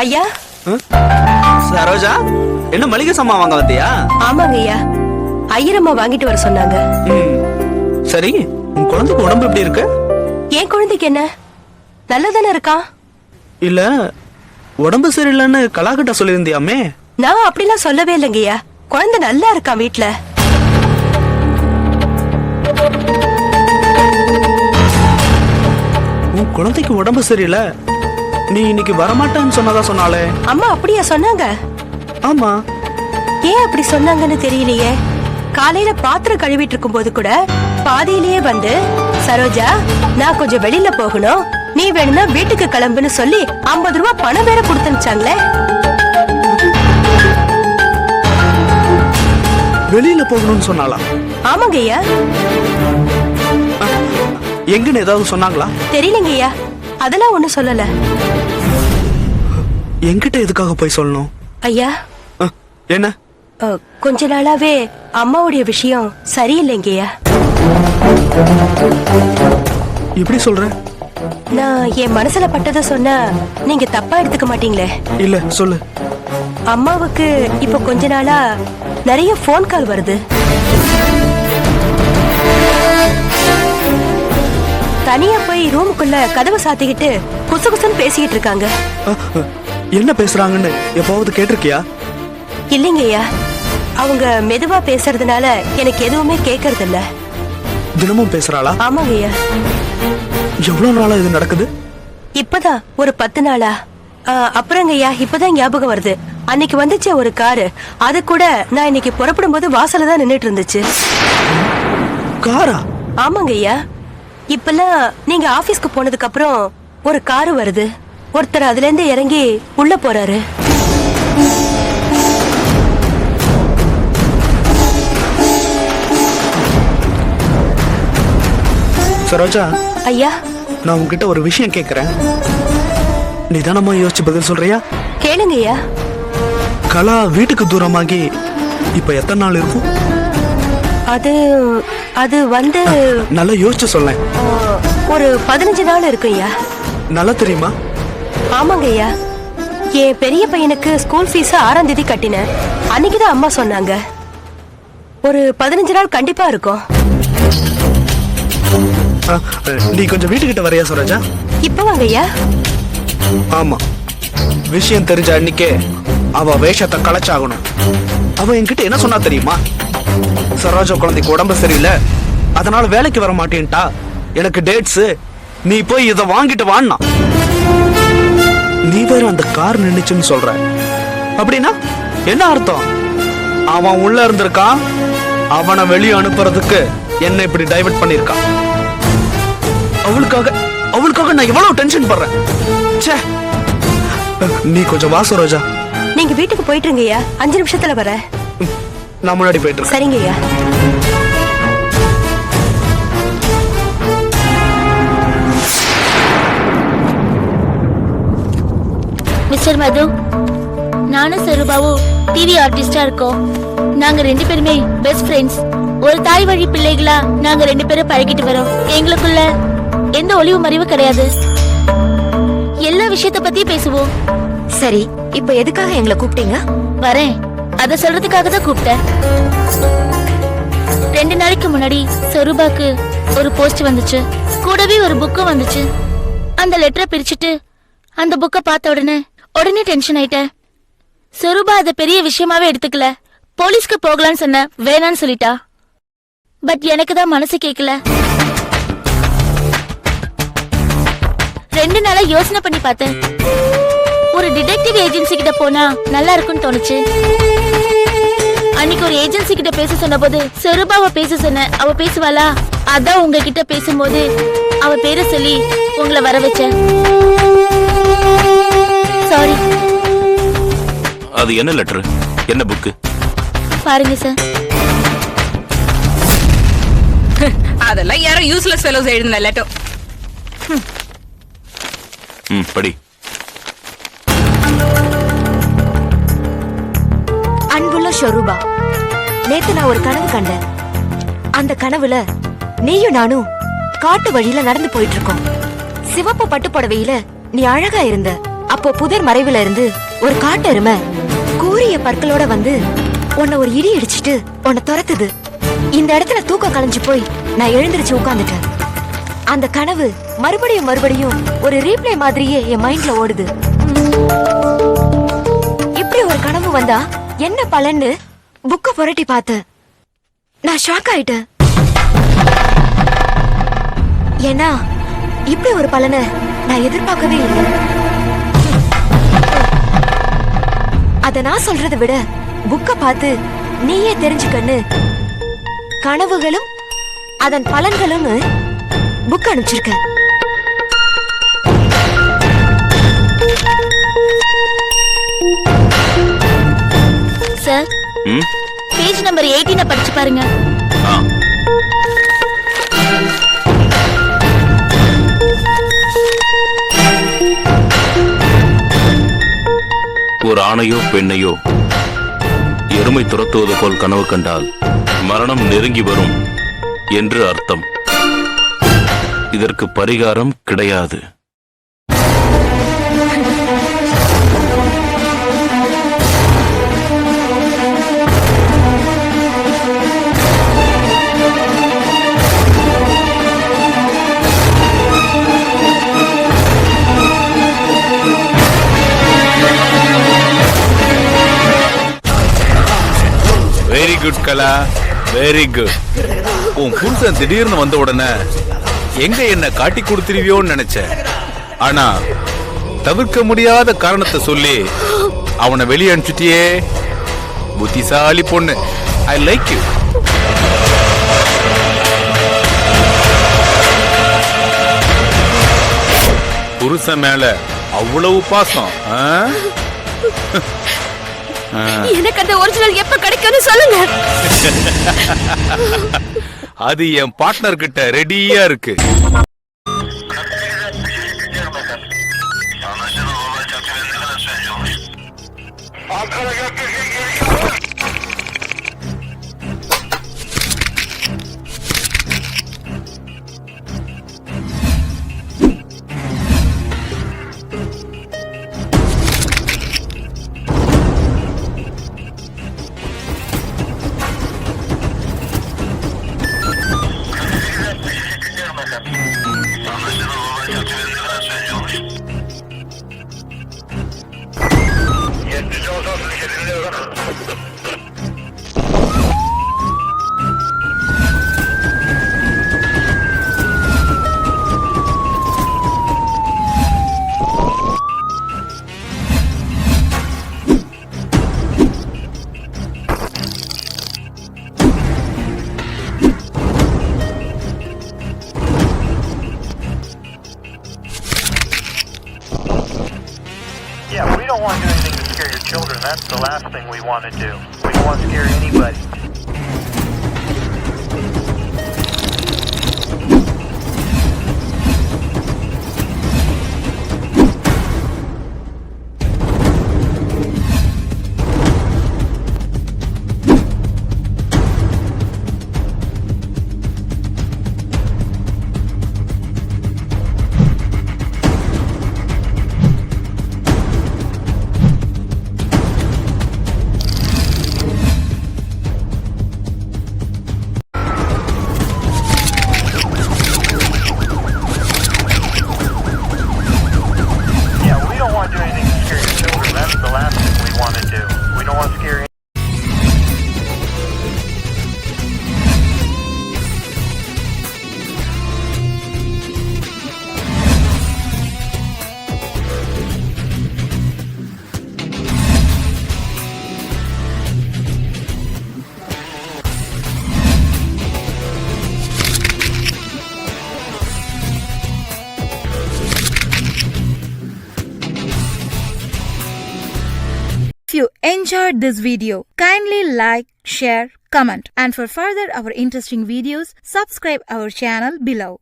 ஐயா. சரோஜா, என்ன மளிகை சாமான் வாங்க வந்தியா? ஆமாங்க ஐயா, ஐயரம்மா வாங்கிட்டு வர சொன்னாங்க. சரி, உன் குழந்தைக்கு உடம்பு எப்படி இருக்கு? என் குழந்தைக்கு என்ன, நல்லதானே இருக்கா? இல்ல, உடம்பு சரியில்லைன்னு கலாக்கிட்ட சொல்லியிருந்தியாமே. நான் அப்படிலாம் சொல்லவே இல்லைங்கய்யா, குழந்தை நல்லா இருக்கான் வீட்டுல. உன் குழந்தைக்கு உடம்பு சரியில்லை, நீ இன்னைக்கு வரமாட்டேன்னு சொன்னதா சொன்னாலே. அம்மா அப்படியா சொன்னாங்க? ஆமா. ஏன் அப்படி சொன்னாங்கன்னு தெரியலையே. காலையில பாத்திரம் கழுவிட்டு இருக்கும் போது கூட பாதியிலேயே வந்து, சரோஜா நான் கொஞ்சம் வெளியில போகணும், நீ வேணும்னா வீட்டுக்கு கிளம்புன்னு சொல்லி 50 ரூபாய் பணம் வேற கொடுத்துச்சாங்களே. வெளியில போகணும்னு சொன்னாளா? ஆமாங்க ஐயா. எங்கன்னு ஏதாவது சொன்னாங்களா? தெரியலங்கய்யா, அதெல்லாம் ஒண்ணும் சொல்லல. என்கிட்ட எதுக்காக போய் சொல்லணும்? ஐயா, என்ன? கொஞ்ச நாளாவே அம்மாவுடைய விஷயம் சரியில்லைங்கய்யா. இப்படி சொல்ற? நான் என் மனசுல பட்டதை சொன்னா நீங்க தப்பா எடுத்துக்க மாட்டீங்களே? இல்ல, சொல்லு. அம்மாவுக்கு இப்ப கொஞ்ச நாளா நிறைய போன் கால் வருது. தனியா போய் ரூமுக்குள்ள கதவை சாத்திக்கிட்டு குசு குசுன்னு பேசிக்கிட்டு இருக்காங்க. என்ன பேசுறாங்கன்னு எப்பவாவது கேட்டிருக்கியா? இல்லைங்கய்யா, அவங்க மெதுவா பேசுறதுனால எனக்கு எதுவுமே கேட்கறது இல்ல. தினமும் பேசுறாளா? ஆமாங்கய்யா. எவ்வளவு நாளா இது நடக்குது? இப்பதான் ஒரு 10 நாளா. அப்புறங்கய்யா, இப்பதான் ஞாபகம் வருது, அன்னைக்கு வந்துச்சு ஒரு காரு, அது கூட நான் இன்னைக்கு புறப்படும் போது வாசல்ல தான் நின்னுட்டு இருந்துச்சு. காரா? ஆமாங்கய்யா. இப்பெல்லாம் நீங்க ஆபீஸ்க்கு போனதுக்கு அப்புறம் ஒரு காரு வருது, ஒருத்தர் அதுல இருந்து இறங்கி உள்ள போறாரு. சரோஜா. ஐயா. நான் உன்கிட்ட ஒரு விஷயம் கேக்குறேன், நிதானமா யோசிச்சு பதில் சொல்றியா? கேளுங்கய்யா. கலா வீட்டுக்கு தூரமாகி இப்ப எத்தனை நாள் இருக்கும்? அது அது வந்து நல்லா யோசிச்சு சொல்லேன். ஒரு 15 நாள் இருக்குய்யா. நல்லா தெரியுமா? ஆமாங்கய்யா, என் பெரிய பையனுக்கு ஸ்கூல் ஃபீஸ் 6ஆம் தேதி கட்டினேன், அன்னைக்குதான் அம்மா சொன்னாங்க. ஒரு 15 நாள் கண்டிப்பா இருக்கும். நீ கொஞ்சம் வீட்டுக்கிட்ட வரையா சரோஜா? இப்ப வாங்கய்யா. ஆமா, விஷயம் தெரிஞ்ச அன்னைக்கே அவ வேஷத்தை கலைச்சாகணும். அவ என்கிட்ட என்ன சொன்னா தெரியுமா? சரோஜா குழந்தைக்கு உடம்பு சரியில்லை, அதனால வேலைக்கு வர மாட்டேன்ட்டா, எனக்கு டேட்ஸ், நீ போய் இதை வாங்கிட்டு வான்னா. நீ வேற அந்த கார் நின்னுச்சுன்னு சொல்ற, அப்படின்னா என்ன அர்த்தம்? அவன் உள்ள இருந்திருக்கான், அவனை வெளியே அனுப்புறதுக்கு என்ன இப்படி டைவர்ட் பண்ணிருக்கான். அவளுக்காக நான் எவ்வளவு டென்ஷன் பண்றேன். ச்சே, நீ கொஞ்சம் வா சரோஜா. நீங்க வீட்டுக்கு போயிட்டுருங்கய்யா, 5 நிமிஷத்துல வரேன். நான் முன்னாடி போயிட்டு. சரிங்கய்யா. மிஸ்டர் மது, நானும் சருபாவும் டிவி ஆர்டிஸ்டா இருக்கோம். நாங்க 2 பேருமே பெஸ்ட் ஃப்ரெண்ட்ஸ். ஒரு தாய் வழி பிள்ளைகளா நாங்க 2 பேரும் பழகிட்டு வரோம். எங்களுக்குள்ள எந்த ஒளிவு மறைவு கிடையாது, எல்லா விஷயத்த பத்தி பேசுவோம். சரி, இப்ப எதுக்காக எங்களை கூப்பிட்டீங்க? வரேன், அத சொல்றதுக்காக தான் கூப்பிட்டேன். 2 நாளைக்கு முன்னாடி சருபாக்கு ஒரு போஸ்ட் வந்துச்சு, கூடவே ஒரு புக்கும் வந்துச்சு. அந்த லெட்டரை பிரிச்சுட்டு அந்த புக்கை பார்த்த உடனே டென்ஷன் ஆயிட்டேன். சருபா அத பெரிய விஷயமாவே எடுத்துக்கல. போலீஸ்க்கு போகலான்னு சொன்ன, வேணான்னு சொல்லிட்டா. பட் எனக்கு தான் மனசு கேட்கல. 2 நாளா யோசனை பண்ணி பார்த்தேன். ஒரு டிடெக்டிவ் ஏஜென்சி கிட்ட போனா நல்லா இருக்கும்னு தோணுச்சு. அன்னைக்கு ஒரு ஏஜென்சி கிட்ட பேச சொன்ன போது சருபாவை பேச சொன்ன, அவ பேசுவாளா? அதான் உங்ககிட்ட பேசும்போது அவ பேரை சொல்லி உங்களை வர வச்சேன். சாரி. அது என்ன லெட்டர், என்ன புக்கு? பாருங்க சார். அதெல்லாம் யாரோ யூஸ்லெஸ் ஃபெலோஸ் எழுதின லெட்டர். படி. அன்புள்ள ஷரூபா, நேத்து நான் ஒரு கனவு கண்டேன். அந்த கனவுல நீயும் நானும் காட்டு வழியில நடந்து போயிட்டு இருக்கோம். சிவப்பு பட்டு புடவையில நீ அழகா இருந்த. அப்போ புதர் மறைவுல இருந்து ஒரு காட்டெருமை கூரிய பற்களோட வந்து உன்னை ஒரு இடி இடிச்சிட்டு உன்னை துரத்துது. இந்த இடத்துல தூக்கம் கலைஞ்சு போய் நான் எழுந்திருச்சு உட்கார்ந்துட்டேன். அந்த கனவு மறுபடியும் மறுபடியும் ஒரு ரீப்ளே மாதிரியே என் மைண்ட்ல ஓடுது. இப்படி ஒரு கனவு வந்தா என்ன பலன்னு புக்க புரட்டி பார்த்தேன். நான் ஷாக் ஆயிட்டேன். ஏன்னா இப்படி ஒரு பலனை நான் எதிர்பார்க்கவே இல்லை. அத நான் சொல்றதை விட புக்க பார்த்து நீயே தெரிஞ்சுக்கன்னு கனவுகளும் அதன் பலன்களும் புக் அனுப்பிச்சிருக்க. சார், ம் பேஜ் நம்பர் 18 படிச்சு பாருங்க. ஆ ஒரு ஆணையோ பெண்ணையோ எருமை துரத்துவது போல் கனவு கண்டால் மரணம் நெருங்கி வரும் என்று அர்த்தம். இதற்கு பரிகாரம் கிடையாது. வெரி குட் கலா, வெரி குட். உன் புருஷன் திடீர்னு வந்த உடனே எங்க என்ன காட்டி கொடுத்துருவியோன்னு நினைச்சேன். ஆனா தவிர்க்க முடியாத காரணத்தை சொல்லி அவனை வெளியே அனுப்பிச்சிட்டியே. புத்திசாலி பொண்ணு. I like you. புருஷன் மேல அவ்வளவு பாசம். எனக்கு அந்த ஒரிஜினல் எப்ப கிடைக்கும்னு சொல்லுங்க. அது என் பார்ட்னர் கிட்ட ரெடியா இருக்கு. Yeah, we don't want to do anything to scare your children. That's the last thing we want to do. We don't want to scare anybody. If you enjoyed this video, kindly like, share, comment, and for further our interesting videos, subscribe our channel below.